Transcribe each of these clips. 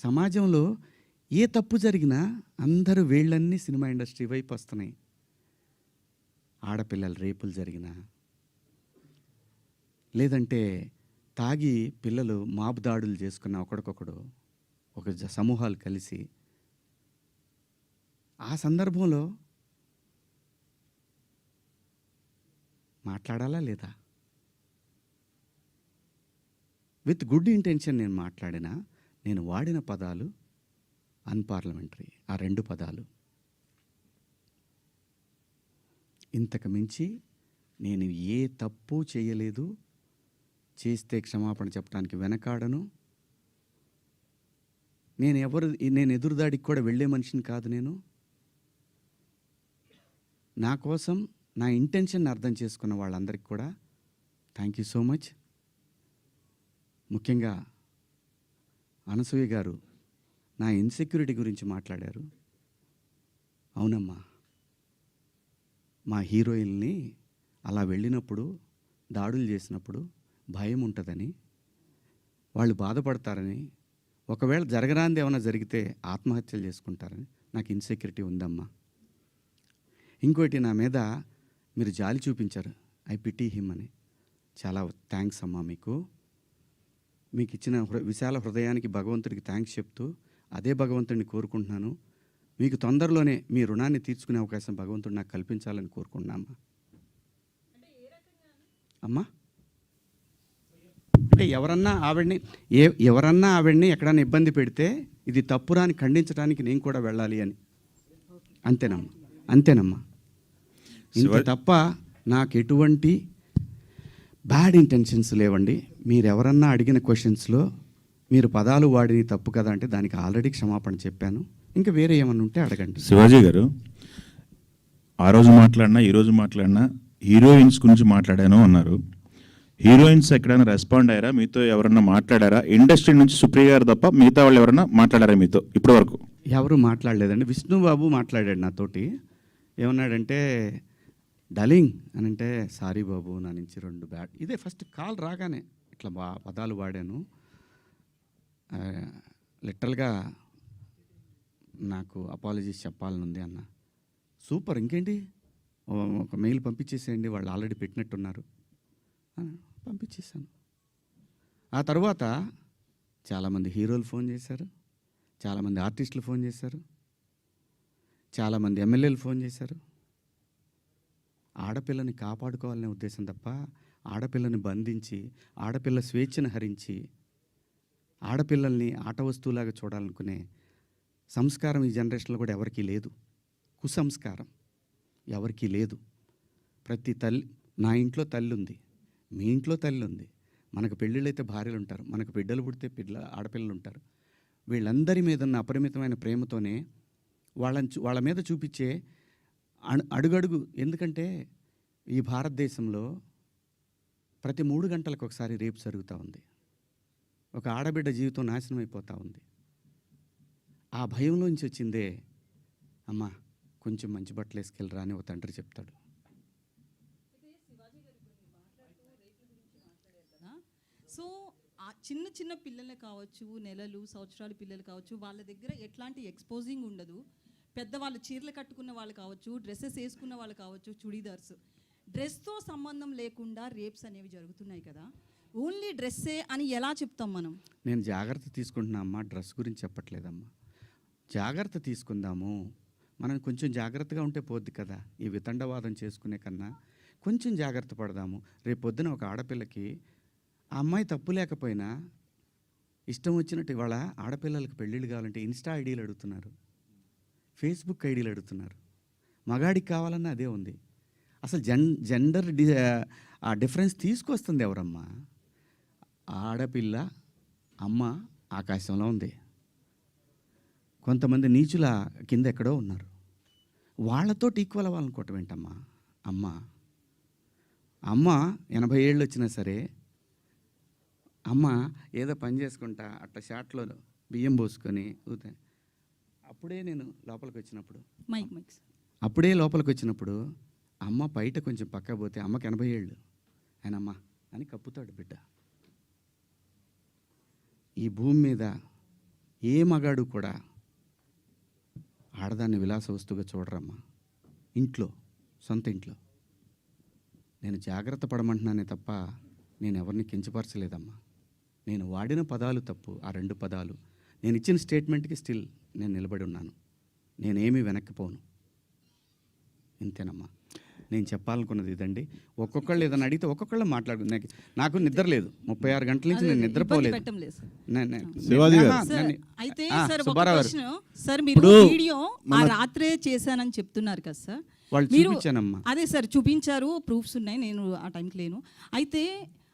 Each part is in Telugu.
సమాజంలో ఏ తప్పు జరిగినా అందరూ వేళ్ళన్నీ సినిమా ఇండస్ట్రీ వైపు వస్తున్నాయి. ఆడపిల్లల రేపులు జరిగినా, లేదంటే తాగి పిల్లలు మాబు దాడులు చేసుకున్న ఒకడికొకడు ఒక సమూహాలు కలిసి, ఆ సందర్భంలో మాట్లాడాలా లేదా? విత్ గుడ్ ఇంటెన్షన్ నేను మాట్లాడినా, నేను వాడిన పదాలు అన్పార్లమెంటరీ. ఆ 2 పదాలు. ఇంతకు మించి నేను ఏ తప్పు చేయలేదు. చేస్తే క్షమాపణ చెప్పడానికి వెనకాడను. నేను ఎదురుదాడికి కూడా వెళ్ళే మనిషిని కాదు. నా కోసం నా ఇంటెన్షన్ అర్థం చేసుకున్న వాళ్ళందరికీ కూడా థ్యాంక్ యూ సో మచ్. ముఖ్యంగా అనసూయ గారు నా ఇన్సెక్యూరిటీ గురించి మాట్లాడారు. అవునమ్మా, మా హీరోయిన్ని అలా వెళ్ళినప్పుడు, దాడులు చేసినప్పుడు భయం ఉంటుందని, వాళ్ళు బాధపడతారని, ఒకవేళ జరగరాంది ఏమైనా జరిగితే ఆత్మహత్యలు చేసుకుంటారని నాకు ఇన్సెక్యూరిటీ ఉందమ్మా. ఇంకోటి, నా మీద మీరు జాలి చూపించారు, ఐ పిటీ హిమ్ అని. చాలా థ్యాంక్స్ అమ్మా. మీకు ఇచ్చిన విశాల హృదయానికి భగవంతుడికి థ్యాంక్స్ చెప్తూ, అదే భగవంతుడిని కోరుకుంటున్నాను. మీకు తొందరలోనే మీ రుణాన్ని తీర్చుకునే అవకాశం భగవంతుడు నాకు కల్పించాలని కోరుకుంటున్నామ్మా. అమ్మా, అంటే ఎవరన్నా ఆవిడ్ని ఎక్కడన్నా ఇబ్బంది పెడితే ఇది తప్పురా అని ఖండించడానికి నేను కూడా వెళ్ళాలి అని. అంతేనమ్మా. ఇంత తప్ప నాకు ఎటువంటి బ్యాడ్ ఇంటెన్షన్స్ లేవండి. మీరెవరన్నా అడిగిన క్వశ్చన్స్లో మీరు పదాలు వాడిని తప్పు కదా అంటే దానికి ఆల్రెడీ క్షమాపణ చెప్పాను. ఇంకా వేరే ఏమన్నా ఉంటే అడగండి. శివాజీ గారు, ఆ రోజు మాట్లాడినా ఈరోజు మాట్లాడినా హీరోయిన్స్ గురించి మాట్లాడాను అన్నారు. హీరోయిన్స్ ఎక్కడైనా రెస్పాండ్ అయ్యారా? మీతో ఎవరన్నా మాట్లాడారా? ఇండస్ట్రీ నుంచి సుప్రియ గారు తప్ప మిగతా వాళ్ళు ఎవరన్నా మాట్లాడారా మీతో ఇప్పటి వరకు? ఎవరు మాట్లాడలేదండి. విష్ణుబాబు మాట్లాడాడు నాతోటి. ఏమన్నాడంటే, డలింగ్ అని అంటే, సారీ బాబు, నా నుంచి 2 బ్యాడ్. ఇదే ఫస్ట్ కాల్ రాగానే ఇట్లా పదాలు వాడాను. లిటరల్గా నాకు అపాలజీస్ చెప్పాలనుంది అన్న. సూపర్, ఇంకేంటి, ఒక మెయిల్ పంపించేసేయండి, వాళ్ళు ఆల్రెడీ పెట్టినట్టున్నారు. పంపించేశాను. ఆ తర్వాత చాలామంది హీరోలు ఫోన్ చేశారు, చాలామంది ఆర్టిస్టులు ఫోన్ చేశారు, చాలామంది ఎమ్మెల్యేలు ఫోన్ చేశారు. ఆడపిల్లని కాపాడుకోవాలనే ఉద్దేశం తప్ప, ఆడపిల్లని బంధించి, ఆడపిల్ల స్వేచ్ఛను హరించి, ఆడపిల్లల్ని ఆట వస్తువులాగా చూడాలనుకునే సంస్కారం ఈ జనరేషన్లో కూడా ఎవరికీ లేదు. కుసంస్కారం ఎవరికీ లేదు. ప్రతి తల్లి, నా ఇంట్లో తల్లి ఉంది, మీ ఇంట్లో తల్లి ఉంది, మనకు పెళ్ళిళ్ళు అయితే భార్యలు ఉంటారు, మనకు బిడ్డలు పుడితే ఆడపిల్లలు ఉంటారు. వీళ్ళందరి మీద ఉన్న అపరిమితమైన ప్రేమతోనే వాళ్ళ మీద చూపించే అడుగడుగు. ఎందుకంటే ఈ భారతదేశంలో ప్రతి 3 గంటలకు ఒకసారి రేపు జరుగుతూ ఉంది. ఒక ఆడబిడ్డ జీవితం నాశనం అయిపోతూ ఉంది. ఆ భయంలోంచి వచ్చిందే, అమ్మా కొంచెం మంచి బట్టలు వేసుకెళ్ళరా అని ఒక తండ్రి చెప్తాడు. సో ఆ చిన్న చిన్న పిల్లలు కావచ్చు, నెలలు సంవత్సరాలు పిల్లలు కావచ్చు, వాళ్ళ దగ్గర ఎట్లాంటి ఎక్స్పోజింగ్ ఉండదు. పెద్దవాళ్ళు చీరలు కట్టుకున్న వాళ్ళు కావచ్చు, డ్రెస్సెస్ వేసుకున్న వాళ్ళు కావచ్చు, చుడీదార్స్, డ్రెస్తో సంబంధం లేకుండా రేప్స్ అనేవి జరుగుతున్నాయి కదా. ఓన్లీ డ్రెస్సే అని ఎలా చెప్తాం మనం? నేను జాగ్రత్త తీసుకుంటున్నా అమ్మా, డ్రెస్ గురించి చెప్పట్లేదమ్మా. జాగ్రత్త తీసుకుందాము, మనం కొంచెం జాగ్రత్తగా ఉంటే పోద్ది కదా. ఈ వితండవాదం చేసుకునే కన్నా కొంచెం జాగ్రత్త పడదాము. రేపు పొద్దున ఒక ఆడపిల్లకి, ఆ అమ్మాయి తప్పు లేకపోయినా ఇష్టం వచ్చినట్టు, ఇవాళ ఆడపిల్లలకు పెళ్ళిళ్ళు కావాలంటే ఇన్స్టా ఐడీలు అడుగుతున్నారు, ఫేస్బుక్ ఐడీలు అడుగుతున్నారు. మగాడికి కావాలన్నా అదే ఉంది. అసలు జెండర్ ఆ డిఫరెన్స్ తీసుకొస్తుంది ఎవరమ్మా? ఆడపిల్ల అమ్మ ఆకాశంలో ఉంది, కొంతమంది నీచుల కింద ఎక్కడో ఉన్నారు. వాళ్ళతో ఈక్వల్ అవ్వాలనుకోవటం ఏంటమ్మా? అమ్మ 80 ఏళ్ళు వచ్చినా సరే, అమ్మ ఏదో పని చేసుకుంటా అట్లా షాట్లో బియ్యం పోసుకొని అప్పుడే నేను లోపలికి వచ్చినప్పుడు అమ్మ బయట కొంచెం పక్క పోతే, అమ్మకి 80 ఏళ్ళు, ఆయన అమ్మ అని కప్పుతాడు బిడ్డ. ఈ భూమి మీద ఏ మగాడు కూడా ఆడదాన్ని విలాస వస్తువుగా చూడరమ్మా. ఇంట్లో, సొంత ఇంట్లో. నేను జాగ్రత్త పడమంటున్నానే తప్ప నేను ఎవరిని కించపరచలేదమ్మా. నేను వాడిన పదాలు తప్పు, ఆ 2 పదాలు. నేను ఇచ్చిన స్టేట్మెంట్కి స్టిల్ నేను నిలబడి ఉన్నాను. నేనేమీ వెనక్కిపోను. ఇంతేనమ్మా నేను చెప్పాలనుకున్నది ఇదండి. ఒక్కొక్కళ్ళు ఏదైనా అడిగితే ఒక్కొక్కళ్ళు మాట్లాడు. నాకు నిద్ర లేదు, 36 గంటల నుంచి నేను నిద్రపోలేదు. శివాజీ గారు. అయితే ఆ, సార్ ఒక సుబ్బారావు గారు. క్వశ్చన్. సార్ మీరు వీడియో ఆ రాత్రే చేశానని చెప్తున్నారు కదా సార్. వాళ్ళు మీరు చూపించానమ్మా. అదే సార్ చూపించారు, ప్రూఫ్స్ ఉన్నాయి. నేను ఆ టైంకి లేను. అయితే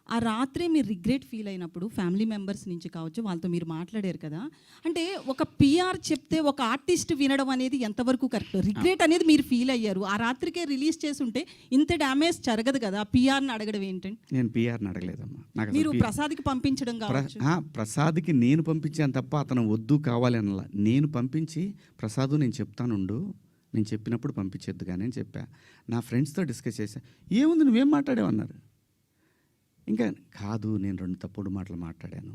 ఆ రాత్రే మీరు రిగ్రెట్ ఫీల్ అయినప్పుడు ఫ్యామిలీ మెంబర్స్ నుంచి కావచ్చు, వాళ్ళతో మీరు మాట్లాడారు కదా, అంటే ఒక పిఆర్ చెప్తే ఒక ఆర్టిస్ట్ వినడం అనేది ఎంతవరకు కరెక్ట్? రిగ్రెట్ అనేది మీరు ఫీల్ అయ్యారు, ఆ రాత్రికే రిలీజ్ చేస్తుంటే ఇంత డ్యామేజ్ జరగదు కదా. పిఆర్ని అడగడం ఏంటంటే? నేను పిఆర్ని అడగలేదమ్మా. నాకు మీరు ప్రసాద్కి పంపించడం కావచ్చు. ప్రసాద్కి నేను పంపించాను తప్ప అతను వద్దు కావాలి అనలా. నేను పంపించి ప్రసాదు నేను చెప్తానుండు, నేను చెప్పినప్పుడు పంపించేద్దు కానీ అని చెప్పా. నా ఫ్రెండ్స్తో డిస్కస్ చేశా. ఏముంది నువ్వేం మాట్లాడావన్నారు. ఇంకా కాదు నేను 2 తప్పుడు మాటలు మాట్లాడాను.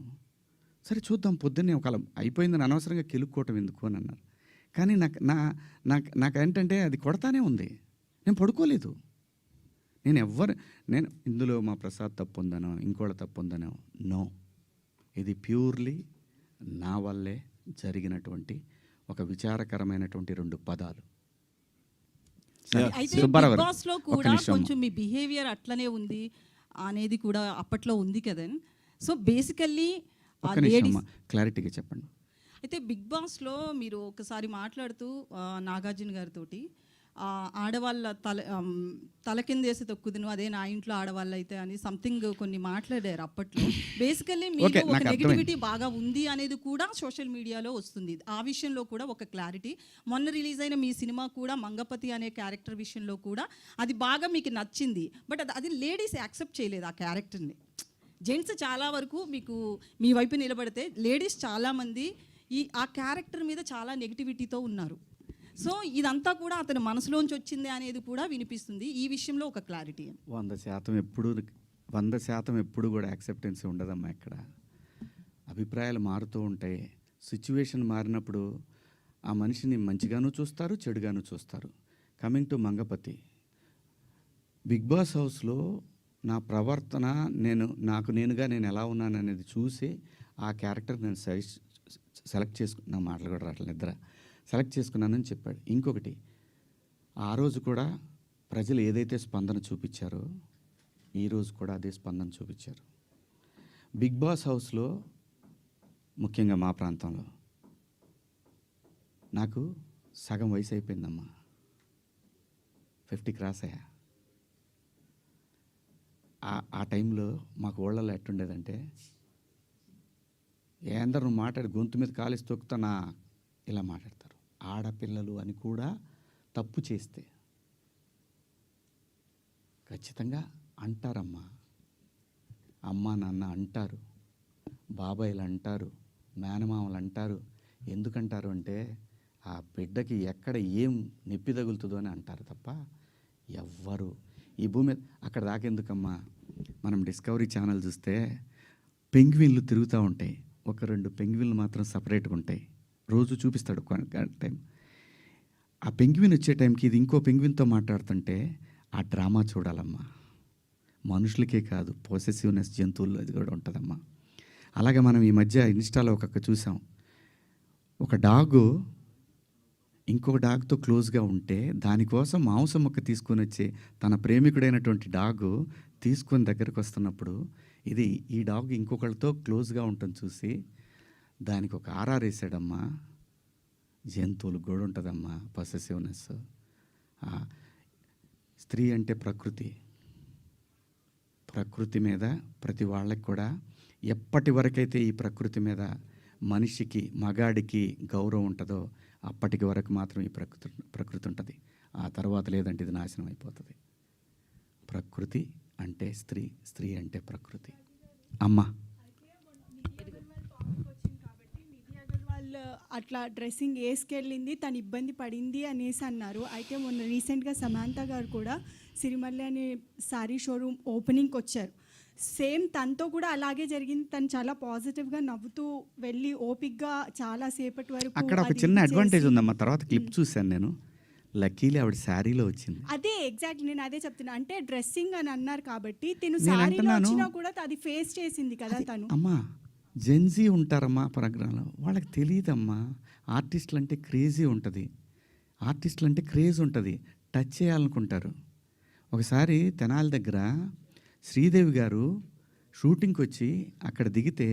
సరే చూద్దాం, పొద్దున్నే ఒకవేళ అయిపోయిందని అనవసరంగా కెలుక్కోవటం ఎందుకు అని అన్నారు. కానీ నాకేంటంటే అది కొడతానే ఉంది. నేను పడుకోలేదు. నేను ఇందులో మా ప్రసాద్ తప్పు ఉందనో ఇంకోళ్ళ తప్పు ఉందనో నో. ఇది ప్యూర్లీ నా వల్లే జరిగినటువంటి ఒక విచారకరమైనటువంటి 2 పదాలు. అయితే బిగ్ బాస్ లో కూడా కొంచెం మీ బిహేవియర్ అట్లనే ఉంది అనేది కూడా అప్పట్లో ఉంది కదా. సో బేసికల్లీ క్లారిటీగా చెప్పండి. అయితే బిగ్ బాస్లో మీరు ఒకసారి మాట్లాడుతూ నాగార్జున గారితో ఆడవాళ్ళ తల కిందేసి తొక్కుదును, అదే నా ఇంట్లో ఆడవాళ్ళు అయితే అని సంథింగ్ కొన్ని మాట్లాడారు అప్పట్లో. బేసికల్లీ మీకు ఒక నెగిటివిటీ బాగా ఉంది అనేది కూడా సోషల్ మీడియాలో వస్తుంది. ఆ విషయంలో కూడా ఒక క్లారిటీ. మొన్న రిలీజ్ అయిన మీ సినిమా కూడా మంగపతి అనే క్యారెక్టర్ విషయంలో కూడా అది బాగా మీకు నచ్చింది. బట్ అది లేడీస్ యాక్సెప్ట్ చేయలేదు ఆ క్యారెక్టర్ని. జెంట్స్ చాలా వరకు మీకు మీ వైపు నిలబడితే లేడీస్ చాలామంది ఆ క్యారెక్టర్ మీద చాలా నెగిటివిటీతో ఉన్నారు. సో ఇదంతా కూడా అతని మనసులోంచి వచ్చింది అనేది కూడా వినిపిస్తుంది. ఈ విషయంలో ఒక క్లారిటీ. 100% ఎప్పుడు కూడా యాక్సెప్టెన్సీ ఉండదమ్మా. ఇక్కడ అభిప్రాయాలు మారుతూ ఉంటాయి. సిచ్యువేషన్ మారినప్పుడు ఆ మనిషిని మంచిగాను చూస్తారు, చెడుగాను చూస్తారు. Coming to Mangapathi, Bigg Boss హౌస్లో నా ప్రవర్తన నేనుగా నేను ఎలా ఉన్నాను అనేది చూసి ఆ క్యారెక్టర్ నేను సెలెక్ట్ చేసుకున్నా. మాటలు కూడా రావట్లేదు, నిద్ర సెలెక్ట్ చేసుకున్నానని చెప్పాడు. ఇంకొకటి, ఆ రోజు కూడా ప్రజలు ఏదైతే స్పందన చూపించారో ఈరోజు కూడా అదే స్పందన చూపించారు. బిగ్ బాస్ హౌస్లో ముఖ్యంగా మా ప్రాంతంలో నాకు సగం వయసు అయిపోయిందమ్మా. 50 క్రాస్ అయ్యా. ఆ టైంలో మాకు ఊళ్ళలో ఎట్టుండేదంటే, ఏందరు మాట్లాడి గొంతు మీద కాలేసి తొక్కుతానా ఇలా మాట్లాడతారు. ఆడపిల్లలు అని కూడా తప్పు చేస్తే ఖచ్చితంగా అంటారమ్మా. అమ్మ నాన్న అంటారు, బాబాయిలు అంటారు, మేనమామలు అంటారు. ఎందుకంటారు అంటే ఆ బిడ్డకి ఎక్కడ ఏం నొప్పి తగులుతుందో అని అంటారు తప్ప ఎవ్వరు ఈ భూమి మీద అక్కడ దాకెందుకమ్మా. మనం డిస్కవరీ ఛానల్ చూస్తే పెంగ్విన్లు తిరుగుతూ ఉంటాయి. 1-2 పెంగ్విన్లు మాత్రం సపరేట్గా ఉంటాయి. రోజు చూపిస్తాడు టైం. ఆ పెంగ్విన్ వచ్చే టైంకి ఇది ఇంకో పెంగ్విన్తో మాట్లాడుతుంటే ఆ డ్రామా చూడాలమ్మా. మనుషులకే కాదు, పొసెసివ్నెస్ జంతువుల్లో అది కూడా ఉంటుందమ్మా. అలాగే మనం ఈ మధ్య ఇన్స్టాలో చూసాం. ఒక డాగు ఇంకొక డాగ్తో క్లోజ్గా ఉంటే దానికోసం మాంసం మొక్క తీసుకొని వచ్చి తన ప్రేమికుడైనటువంటి డాగు తీసుకొని దగ్గరకు వస్తున్నప్పుడు ఈ డాగ్ ఇంకొకళ్ళతో క్లోజ్గా ఉంటుంది చూసి దానికి ఒక ఆర్ఆర్ వేసాడమ్మా. జంతువులు కూడా ఉంటుందమ్మా పొసెసివ్నెస్. స్త్రీ అంటే ప్రకృతి మీద ప్రతి వాళ్ళకి కూడా ఎప్పటి వరకైతే ఈ ప్రకృతి మీద మనిషికి మగాడికి గౌరవం ఉంటుందో అప్పటికి వరకు మాత్రం ఈ ప్రకృతి ఉంటుంది. ఆ తర్వాత లేదంటే ఇది నాశనం అయిపోతుంది. ప్రకృతి అంటే స్త్రీ అంటే ప్రకృతి. అమ్మ అట్లా డ్రెస్సింగ్ వేసుకెళ్ళింది, తను ఇబ్బంది పడింది అనేసి అన్నారు. అయితే మొన్న రీసెంట్గా సమాంత గారు కూడా సిరిమల్లి అనే శారీ షోరూమ్ ఓపెనింగ్కి వచ్చారు. సేమ్ తనతో కూడా అలాగే జరిగింది. తను చాలా పాజిటివ్గా నవ్వుతూ వెళ్ళి ఓపిక్గా చాలా సేపటి వరకు అక్కడ ఒక అది చిన్న ఇది అడ్వాంటేజ్ చేసి- ఉందమ్మా. తర్వాత క్లిప్ చూశాను నేను. లక్కీలీ ఆవిడ శారీలో వచ్చింది. అదే ఎగ్జాక్ట్లీ నేను అదే చెప్తున్నా. అంటే డ్రెస్సింగ్ అని అన్నారు కాబట్టి తిను నేను శారీలో అంటున్నాను, వచ్చినా కూడా అది ఫేస్ చేసింది కదా తను. అమ్మా జెన్జీ ఉంటారమ్మా ప్రోగ్రాంలో, వాళ్ళకి తెలియదమ్మా. ఆర్టిస్టులు అంటే క్రేజీ ఉంటుంది, ఆర్టిస్టులు అంటే క్రేజ్ ఉంటుంది, టచ్ చేయాలనుకుంటారు. ఒకసారి తెనాలి దగ్గర శ్రీదేవి గారు షూటింగ్కి వచ్చి అక్కడ దిగితే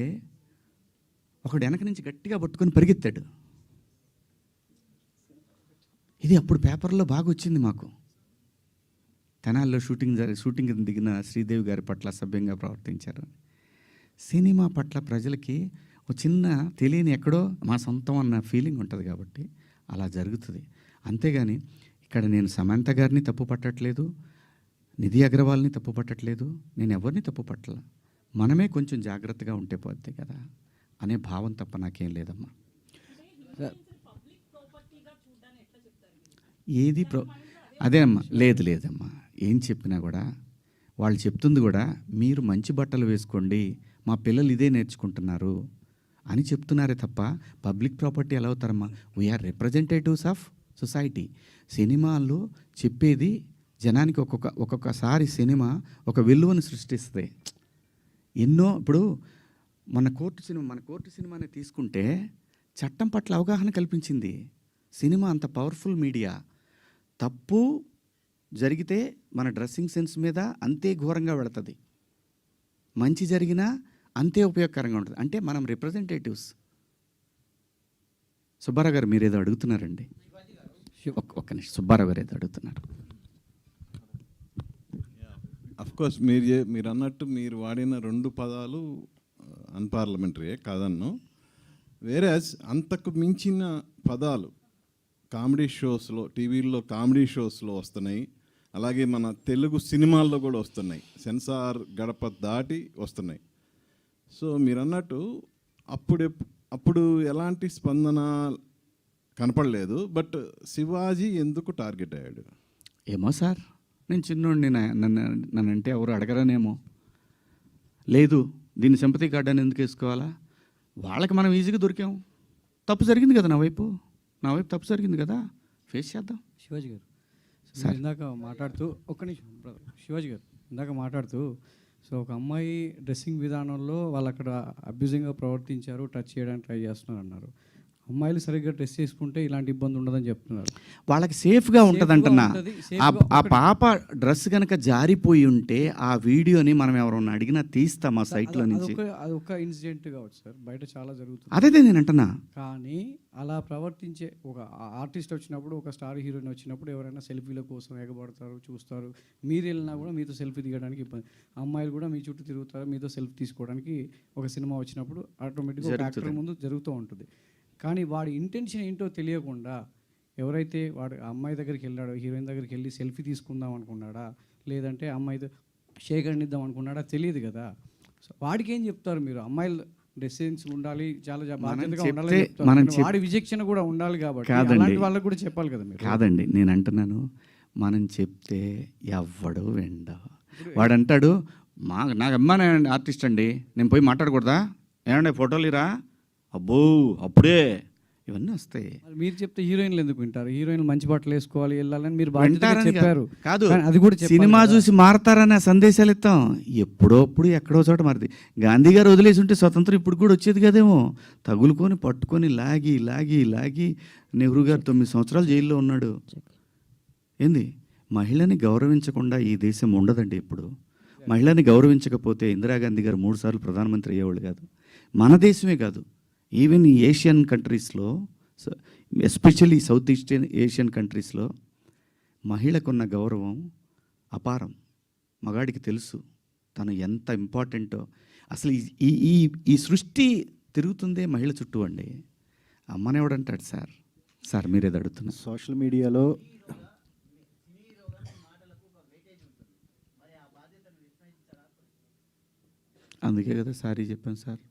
ఒకడు వెనక నుంచి గట్టిగా పట్టుకొని పరిగెత్తాడు. ఇది అప్పుడు పేపర్లో బాగా వచ్చింది మాకు. తెనాలిలో షూటింగ్ దిగిన శ్రీదేవి గారి పట్ల అసభ్యంగా ప్రవర్తించారు. సినిమా పట్ల ప్రజలకి ఒక చిన్న తెలియని ఎక్కడో మా సొంతం అన్న ఫీలింగ్ ఉంటుంది కాబట్టి అలా జరుగుతుంది. అంతేగాని ఇక్కడ నేను సమంత గారిని తప్పు పట్టట్లేదు, నిధి అగర్వాల్ని తప్పు పట్టట్లేదు, నేను ఎవరిని తప్పు పట్టల. మనమే కొంచెం జాగ్రత్తగా ఉంటే పోద్ది కదా అనే భావం తప్ప నాకేం లేదమ్మా. ఏది అదే అమ్మా, లేదమ్మా. ఏం చెప్పినా కూడా వాళ్ళు చెప్తుంది కూడా మీరు మంచి బట్టలు వేసుకోండి, మా పిల్లలు ఇదే నేర్చుకుంటున్నారు అని చెప్తున్నారే తప్ప పబ్లిక్ ప్రాపర్టీ ఎలా అవుతారమ్మా? We are representatives of society. సినిమాల్లో చెప్పేది జనానికి ఒక్కొక్కసారి సినిమా ఒక విలువను సృష్టిస్తుంది. ఎన్నో ఇప్పుడు మన కోర్టు సినిమాని తీసుకుంటే చట్టం పట్ల అవగాహన కల్పించింది. సినిమా అంత పవర్ఫుల్ మీడియా. తప్పు జరిగితే మన డ్రెస్సింగ్ సెన్స్ మీద అంతే ఘోరంగా పెడుతుంది, మంచి జరిగినా అంతే ఉపయోగకరంగా ఉంటుంది. అంటే మనం రిప్రజెంటేటివ్స్. సుబ్బారావు గారు మీరేదో అడుగుతున్నారండి. ఒక్క నిమిషం, సుబ్బారావు గారు ఏదో అడుగుతున్నారు. అఫ్కోర్స్ మీరు అన్నట్టు మీరు వాడిన 2 పదాలు అన్పార్లమెంటరీయే కాదన్ను. వేరేస్ అంతకు మించిన పదాలు కామెడీ షోస్లో, టీవీల్లో కామెడీ షోస్లో వస్తున్నాయి. అలాగే మన తెలుగు సినిమాల్లో కూడా వస్తున్నాయి, సెన్సార్ గడప దాటి వస్తున్నాయి. సో మీరు అన్నట్టు అప్పుడు ఎలాంటి స్పందన కనపడలేదు. బట్ శివాజీ ఎందుకు టార్గెట్ అయ్యాడు? ఏమో సార్, నేను చిన్నోడిని, నన్నంటే ఎవరు అడగరనేమో. లేదు దీన్ని సింపతి కార్డ్ అని ఎందుకు వేసుకోవాలా? వాళ్ళకి మనం ఈజీగా దొరికాం. తప్పు జరిగింది కదా, నా వైపు తప్పు జరిగింది కదా, ఫేస్ చేద్దాం. శివాజీ గారు మీరు ఇందాక మాట్లాడుతూ ఒక్క నిమిషం బ్రదర్, శివాజీ గారు ఇందాక మాట్లాడుతూ సో ఒక అమ్మాయి డ్రెస్సింగ్ విధానంలో వాళ్ళు అక్కడ అబ్యూజింగ్గా ప్రవర్తించారు, టచ్ చేయడానికి ట్రై చేస్తున్నారు అన్నారు. అమ్మాయిలు సరిగ్గా డ్రెస్ చేసుకుంటే ఇలాంటి ఇబ్బంది ఉండదని చెప్తున్నారు. వాళ్ళకి సేఫ్గా ఉంటుంది అంటున్నా. ఆ పాప డ్రెస్ కనుక జారిపోయి ఉంటే ఆ వీడియోని మనం ఎవరన్నా అడిగినా తీస్తాం ఆ సైట్లో నుంచి. అది ఒక ఇన్సిడెంట్ కావచ్చు సార్, బయట చాలా జరుగుతుంది. అదే నేను అంటున్నా. కానీ అలా ప్రవర్తించే ఒక ఆర్టిస్ట్ వచ్చినప్పుడు, ఒక స్టార్ హీరోయిన్ వచ్చినప్పుడు ఎవరైనా సెల్ఫీల కోసం ఎగబడతారు, చూస్తారు. మీరు వెళ్ళినా కూడా మీతో సెల్ఫీ దిగడానికి ఇబ్బంది. అమ్మాయిలు కూడా మీ చుట్టూ తిరుగుతారు, మీతో సెల్ఫీ తీసుకోవడానికి. ఒక సినిమా వచ్చినప్పుడు ఆటోమేటిక్గా యాక్టర్ ముందు జరుగుతూ ఉంటుంది. కానీ వాడి ఇంటెన్షన్ ఏంటో తెలియకుండా ఎవరైతే వాడు ఆ అమ్మాయి దగ్గరికి వెళ్ళాడో, హీరోయిన్ దగ్గరికి వెళ్ళి సెల్ఫీ తీసుకుందాం అనుకున్నాడా, లేదంటే అమ్మాయితో షేక్ అండిద్దాం అనుకున్నాడా తెలియదు కదా. సో వాడికి ఏం చెప్తారు మీరు? అమ్మాయిలు డ్రెస్సింగ్స్ ఉండాలి, చాలా బాధ్యతగా ఉండాలి చెప్తారు. వాడి విచక్షణ కూడా ఉండాలి కాబట్టి అలాంటి వాళ్ళకి కూడా చెప్పాలి కదా మీరు. కాదండి, నేను అంటున్నాను, మనం చెప్తే ఎవ్వడు వెండ. వాడు అంటాడు, నాకు అమ్మాయి ఆర్టిస్ట్ అండి, నేను పోయి మాట్లాడకూడదా? ఏమంటే ఫోటోలు ఇరా, అబ్బో అప్పుడే ఇవన్నీ వస్తాయి. మీరు చెప్తే హీరోయిన్లు ఎందుకు వింటారు? హీరోయిన్లు మంచి బట్టలు వేసుకోవాలి, వెళ్ళాలని మీరు చెప్పారు. కాదు, అది కూడా సినిమా చూసి మారతారనే సందేశాలు ఇస్తాం. ఎప్పుడోప్పుడు ఎక్కడో చోట మారింది. గాంధీ గారు వదిలేసి ఉంటే స్వతంత్రం ఇప్పుడు కూడా వచ్చేది కదేమో. తగులుకొని పట్టుకొని లాగి లాగి లాగి నెహ్రూ గారు 9 సంవత్సరాలు జైల్లో ఉన్నాడు. ఏంది, మహిళని గౌరవించకుండా ఈ దేశం ఉండదండి. ఇప్పుడు మహిళని గౌరవించకపోతే ఇందిరాగాంధీ గారు 3 సార్లు ప్రధానమంత్రి అయ్యేవాళ్ళు కాదు. మన దేశమే కాదు, ఈవెన్ ఈ ఏషియన్ కంట్రీస్లో, ఎస్పెషల్లీ సౌత్ ఈస్టర్న్ ఏషియన్ కంట్రీస్లో మహిళకున్న గౌరవం అపారం. మగాడికి తెలుసు తను ఎంత ఇంపార్టెంటో. అసలు ఈ సృష్టి తిరుగుతుందే మహిళ చుట్టూ అండి. అమ్మనేవాడంటాడు సార్ మీరేది అడుగుతున్నారు. సోషల్ మీడియాలో అందుకే కదా సారీ చెప్పాను సార్.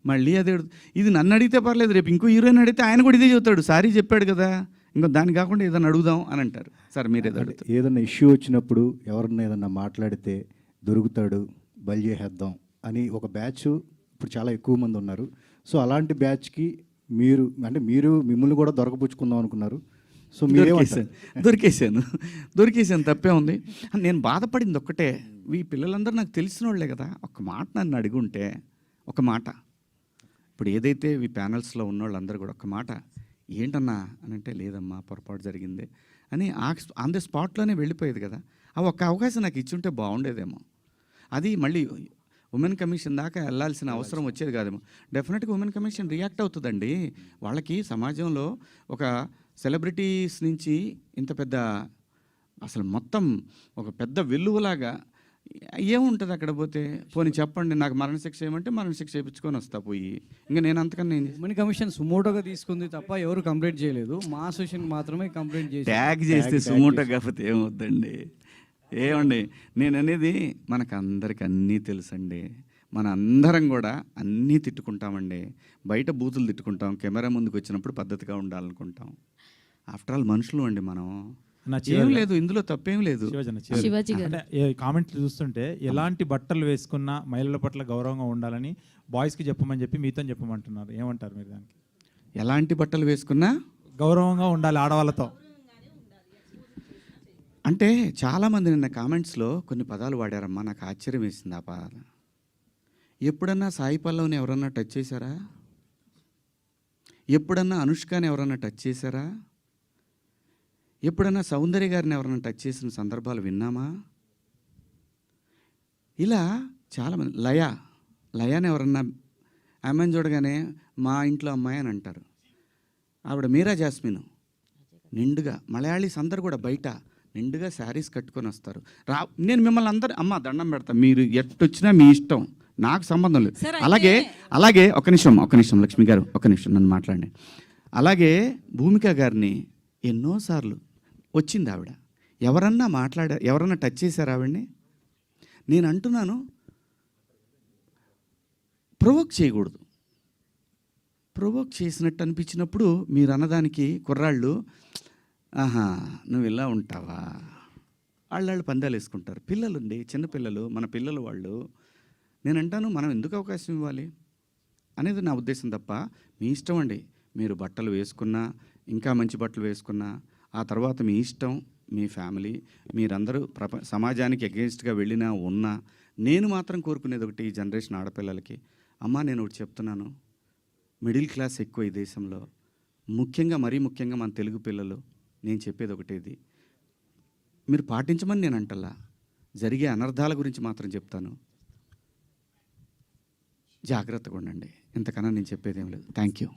మళ్ళీ అదే ఇది నన్ను అడిగితే పర్లేదు, రేపు ఇంకో హీరోయిన్ అడిగితే ఆయన కూడా ఇదే చెబుతాడు, సారీ చెప్పాడు కదా, ఇంకో దాన్ని కాకుండా ఏదైనా అడుగుదాం అని అంటారు. సార్ మీరేదో అడుగుతారు. ఏదన్నా ఇష్యూ వచ్చినప్పుడు ఎవరన్నా ఏదన్నా మాట్లాడితే దొరుకుతాడు, బలి చేసేద్దాం అని ఒక బ్యాచ్ ఇప్పుడు చాలా ఎక్కువ మంది ఉన్నారు. సో అలాంటి బ్యాచ్కి మీరు అంటే మీరు మిమ్మల్ని కూడా దొరకపుచ్చుకుందాం అనుకున్నారు. సో మీరేమంటారు? దొరికేసాను తప్పే ఉంది. నేను బాధపడింది ఒక్కటే, ఈ పిల్లలందరూ నాకు తెలిసిన వాళ్ళే కదా. ఒక మాట నన్ను అడిగుంటే, ఒక మాట ఇప్పుడు ఏదైతే ఈ ప్యానల్స్లో ఉన్న వాళ్ళందరూ కూడా ఒక మాట ఏంటన్నా అని అంటే, లేదమ్మా పొరపాటు జరిగింది అని ఆన్ ది స్పాట్లోనే వెళ్ళిపోయేది కదా. ఆ ఒక్క అవకాశం నాకు ఇచ్చుంటే బాగుండేదేమో. అది మళ్ళీ ఉమెన్ కమిషన్ దాకా వెళ్ళాల్సిన అవసరం వచ్చేది కాదేమో. డెఫినెట్గా ఉమెన్ కమిషన్ రియాక్ట్ అవుతుందండి. వాళ్ళకి సమాజంలో ఒక సెలబ్రిటీస్ నుంచి ఇంత పెద్ద అసలు మొత్తం ఒక పెద్ద వెల్లువలాగా ఏముంటుంది అక్కడ పోతే, పోనీ చెప్పండి నాకు మరణశిక్ష ఏమంటే మరణశిక్ష చేయించుకొని వస్తా పోయి, ఇంకా నేను అంతకన్నా ఉమెన్ కమిషన్ సుమోటోగా తీసుకుంది తప్ప ఎవరు కంప్లైంట్ చేయలేదు. మా అసోసియేషన్ మాత్రమే కంప్లైంట్ చేసి ట్యాగ్ చేస్తే సుమోటో కాకపోతే ఏమవుద్దండి. ఏమండి నేను అనేది మనకు అందరికి అన్నీ తెలుసండి. మన అందరం కూడా అన్నీ తిట్టుకుంటామండి. బయట బూతులు తిట్టుకుంటాం, కెమెరా ముందుకు వచ్చినప్పుడు పద్ధతిగా ఉండాలనుకుంటాం. ఆఫ్టర్ ఆల్ మనుషులు అండి మనం. ఏం లేదు ఇందులో తప్పేం లేదు. శివాజీ గారు కామెంట్లు చూస్తుంటే ఎలాంటి బట్టలు వేసుకున్నా మహిళల పట్ల గౌరవంగా ఉండాలని బాయ్స్కి చెప్పమని చెప్పి మీతో చెప్పమంటున్నారు. ఏమంటారు మీరు దానికి? ఎలాంటి బట్టలు వేసుకున్నా గౌరవంగా ఉండాలి ఆడవాళ్ళతో అంటే చాలామంది నిన్న కామెంట్స్లో కొన్ని పదాలు వాడారమ్మా, నాకు ఆశ్చర్యం వేసింది ఆ పదాలు. ఎప్పుడన్నా సాయి పల్లవిని ఎవరన్నా టచ్ చేశారా? ఎప్పుడన్నా అనుష్కని ఎవరన్నా టచ్ చేశారా? ఎప్పుడన్నా సౌందర్య గారిని ఎవరన్నా టచ్ చేసిన సందర్భాలు విన్నామా? ఇలా చాలామంది లయాని ఎవరన్నా ఆమెను చూడగానే మా ఇంట్లో అమ్మాయి అని అంటారు. ఆవిడ మీరా జాస్మిన్ నిండుగా, మలయాళీస్ అందరు కూడా బయట నిండుగా శారీస్ కట్టుకొని వస్తారు. నేను మిమ్మల్ని అందరూ అమ్మ దండం పెడతా, మీరు ఎట్టొచ్చినా మీ ఇష్టం, నాకు సంబంధం లేదు. అలాగే ఒక నిమిషం లక్ష్మి గారు, ఒక నిమిషం నన్ను మాట్లాడండి. అలాగే భూమిక గారిని ఎన్నోసార్లు వచ్చింది ఆవిడ, ఎవరన్నా టచ్ చేశారు ఆవిడ్ని? నేను అంటున్నాను, ప్రొవోక్ చేయకూడదు. ప్రొవోక్ చేసినట్టు అనిపించినప్పుడు మీరు అన్నదానికి కుర్రాళ్ళు ఆహా నువ్వు ఇలా ఉంటావా, వాళ్ళు పందాలు వేసుకుంటారు. పిల్లలుండి చిన్నపిల్లలు, మన పిల్లలు వాళ్ళు. నేను అంటాను మనం ఎందుకు అవకాశం ఇవ్వాలి అనేది నా ఉద్దేశం తప్ప, మీ ఇష్టం అండి. మీరు బట్టలు వేసుకున్నా, ఇంకా మంచి బట్టలు వేసుకున్నా, ఆ తర్వాత మీ ఇష్టం, మీ ఫ్యామిలీ, మీరందరూ సమాజానికి అగెన్స్ట్గా వెళ్ళినా ఉన్నా, నేను మాత్రం కోరుకునేది ఒకటి, ఈ జనరేషన్ ఆడపిల్లలకి, అమ్మా నేను ఒకటి చెప్తున్నాను, మిడిల్ క్లాస్ ఎక్కువ ఈ దేశంలో, మరీ ముఖ్యంగా మన తెలుగు పిల్లలు. నేను చెప్పేది ఒకటేది, మీరు పాటించమని నేను అంటల్లా, జరిగే అనర్థాల గురించి మాత్రం చెప్తాను. జాగ్రత్తగా ఉండండి. ఇంతకన్నా నేను చెప్పేది ఏం లేదు. Thank you.